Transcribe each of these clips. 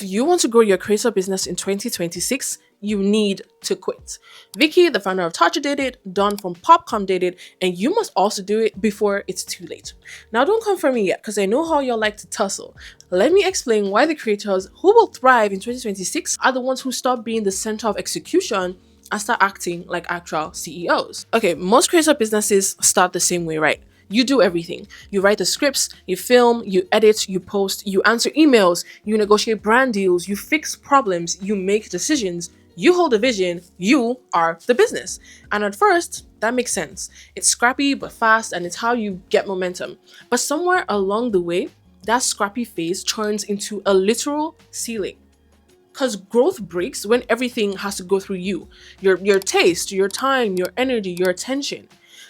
If you want to grow your creator business in 2026, you need to quit. Vicky, the founder of Touch, did it, Don from Popcom did it, and you must also do it before it's too late. Now, don't come for me yet, because I know how y'all like to tussle. Let me explain why the creators who will thrive in 2026 are the ones who stop being the center of execution and start acting like actual CEOs. Okay, most creator businesses start the same way, right? You do everything. You write the scripts, you film, you edit, you post, you answer emails, you negotiate brand deals, you fix problems, you make decisions, you hold a vision, you are the business. And at first, that makes sense. It's scrappy but fast, and it's how you get momentum. But somewhere along the way, that scrappy phase turns into a literal ceiling. Because growth breaks when everything has to go through you. Your taste, your time, your energy, your attention.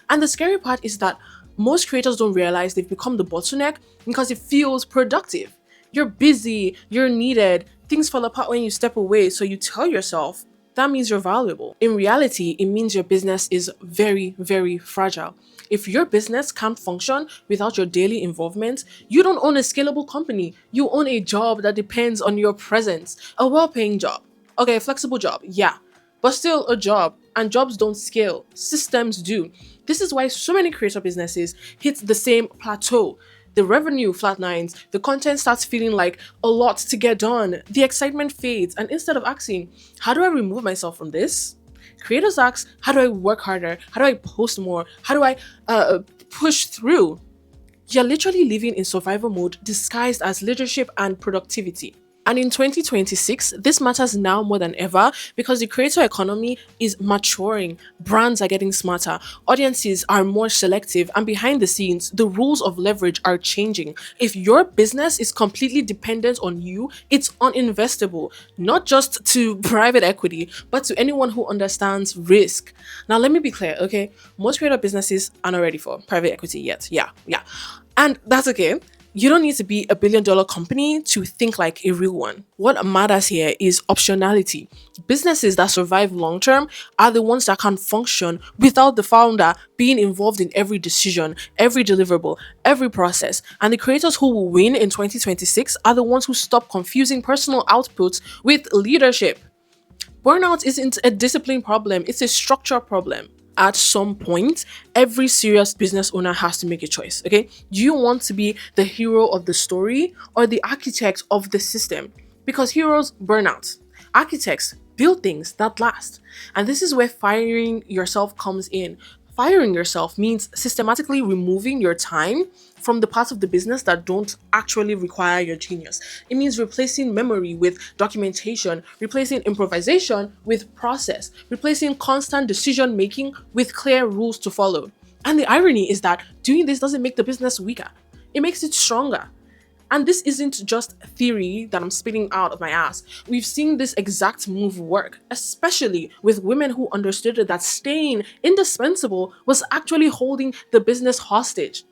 And the scary part is that most creators don't realize they've become the bottleneck because it feels productive. You're busy, you're needed, things fall apart when you step away, so you tell yourself that means you're valuable. In reality, it means your business is very, very fragile. If your business can't function without your daily involvement, you don't own a scalable company. You own a job that depends on your presence, a well paying job. Okay, a flexible job, yeah, but still a job, and jobs don't scale, systems do. This is why so many creator businesses hit the same plateau. The revenue flatlines, the content starts feeling like a lot to get done, the excitement fades, and instead of asking, how do I remove myself from this? Creators ask, how do I work harder? How do I post more? How do I push through? You're literally living in survival mode disguised as leadership and productivity. And in 2026, this matters now more than ever because the creator economy is maturing, brands are getting smarter, audiences are more selective, and behind the scenes, the rules of leverage are changing. If your business is completely dependent on you, it's uninvestable, not just to private equity, but to anyone who understands risk. Now, let me be clear, okay? Most creator businesses are not ready for private equity yet. Yeah. And that's okay. You don't need to be a $1 billion company to think like a real one. What matters here is optionality. Businesses that survive long term are the ones that can function without the founder being involved in every decision, every deliverable, every process. And the creators who will win in 2026 are the ones who stop confusing personal outputs with leadership. Burnout isn't a discipline problem, it's a structure problem. At some point, every serious business owner has to make a choice, okay? Do you want to be the hero of the story or the architect of the system? Because heroes burn out. Architects build things that last. And this is where firing yourself comes in. Firing yourself means systematically removing your time from the parts of the business that don't actually require your genius. It means replacing memory with documentation, replacing improvisation with process, replacing constant decision making with clear rules to follow. And the irony is that doing this doesn't make the business weaker, it makes it stronger. And this isn't just theory that I'm spitting out of my ass. We've seen this exact move work, especially with women who understood that staying indispensable was actually holding the business hostage.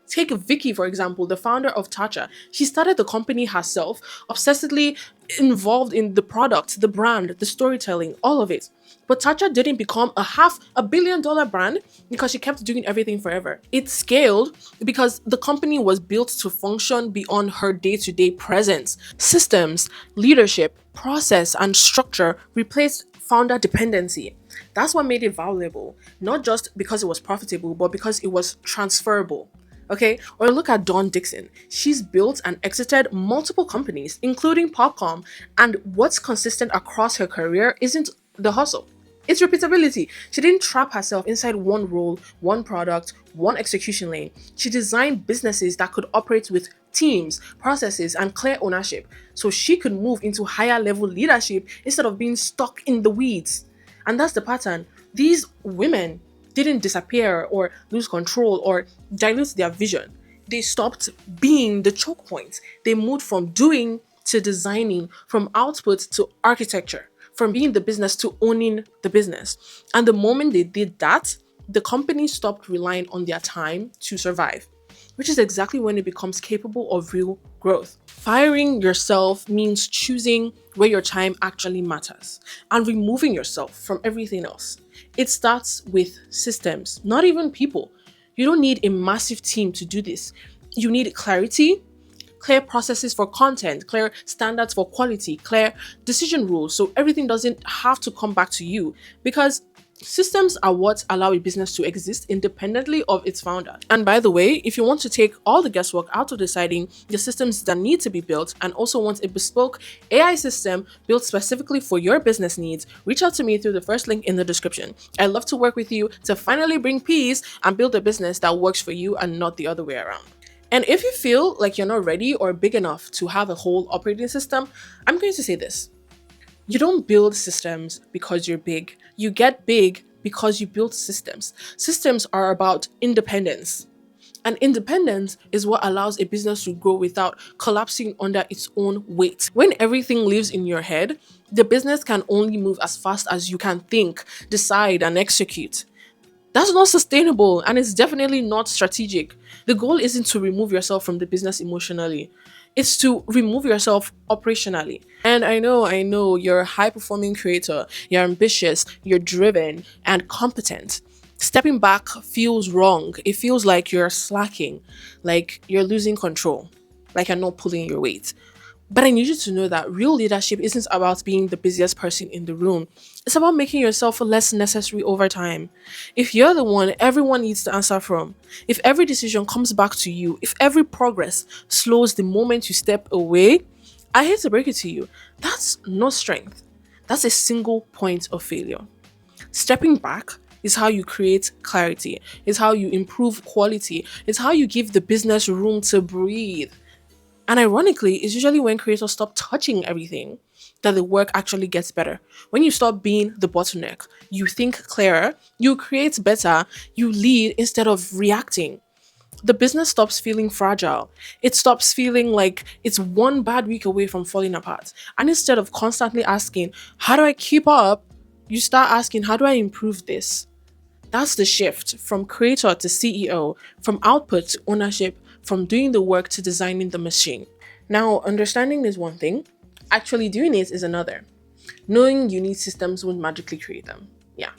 Take Vicky, for example, the founder of Tatcha. She started the company herself, obsessively involved in the product, the brand, the storytelling, all of it. But Tatcha didn't become a $500 million brand because she kept doing everything forever. It scaled because the company was built to function beyond her day-to-day presence. Systems, leadership, process, and structure replaced founder dependency. That's what made it valuable, not just because it was profitable, but because it was transferable. Okay, or look at Dawn Dixon. She's built and exited multiple companies, including Popcom, and what's consistent across her career isn't the hustle. It's repeatability. She didn't trap herself inside one role, one product, one execution lane. She designed businesses that could operate with teams, processes, and clear ownership, so she could move into higher level leadership instead of being stuck in the weeds. And that's the pattern. These women didn't disappear or lose control or dilute their vision. They stopped being the choke point. They moved from doing to designing, from output to architecture, from being the business to owning the business. And the moment they did that, the company stopped relying on their time to survive, which is exactly when it becomes capable of real growth. Firing yourself means choosing where your time actually matters and removing yourself from everything else. It starts with systems, not even people. You don't need a massive team to do this. You need clarity, clear processes for content, clear standards for quality, clear decision rules. So everything doesn't have to come back to you, because systems are what allow a business to exist independently of its founder. And by the way, if you want to take all the guesswork out of deciding the systems that need to be built and also want a bespoke AI system built specifically for your business needs, reach out to me through the first link in the description. I'd love to work with you to finally bring peace and build a business that works for you and not the other way around. And if you feel like you're not ready or big enough to have a whole operating system, I'm going to say this. You don't build systems because you're big. You get big because you build systems. Systems are about independence. And independence is what allows a business to grow without collapsing under its own weight. When everything lives in your head, the business can only move as fast as you can think, decide, and execute. That's not sustainable, and it's definitely not strategic. The goal isn't to remove yourself from the business emotionally. It's to remove yourself operationally. And I know, you're a high performing creator, you're ambitious, you're driven, and competent. Stepping back feels wrong. It feels like you're slacking, like you're losing control, like you're not pulling your weight. But I need you to know that real leadership isn't about being the busiest person in the room. It's about making yourself less necessary over time. If you're the one everyone needs to answer from, if every decision comes back to you, if every progress slows the moment you step away, I hate to break it to you, that's not strength. That's a single point of failure. Stepping back is how you create clarity, it's how you improve quality, it's how you give the business room to breathe. And ironically, it's usually when creators stop touching everything that the work actually gets better. When you stop being the bottleneck, you think clearer, you create better, you lead instead of reacting. The business stops feeling fragile. It stops feeling like it's one bad week away from falling apart. And instead of constantly asking, how do I keep up? You start asking, how do I improve this? That's the shift from creator to CEO, from output to ownership, from doing the work to designing the machine. Now, understanding is one thing, actually doing it is another. Knowing you need systems won't magically create them. Yeah.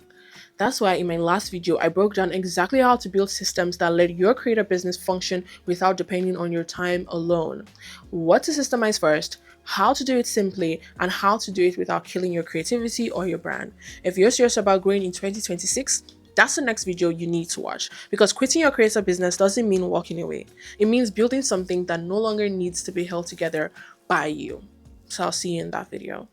That's why in my last video, I broke down exactly how to build systems that let your creator business function without depending on your time alone. What to systemize first, how to do it simply, and how to do it without killing your creativity or your brand. If you're serious about growing in 2026, that's the next video you need to watch, because quitting your creator business doesn't mean walking away. It means building something that no longer needs to be held together by you. So I'll see you in that video.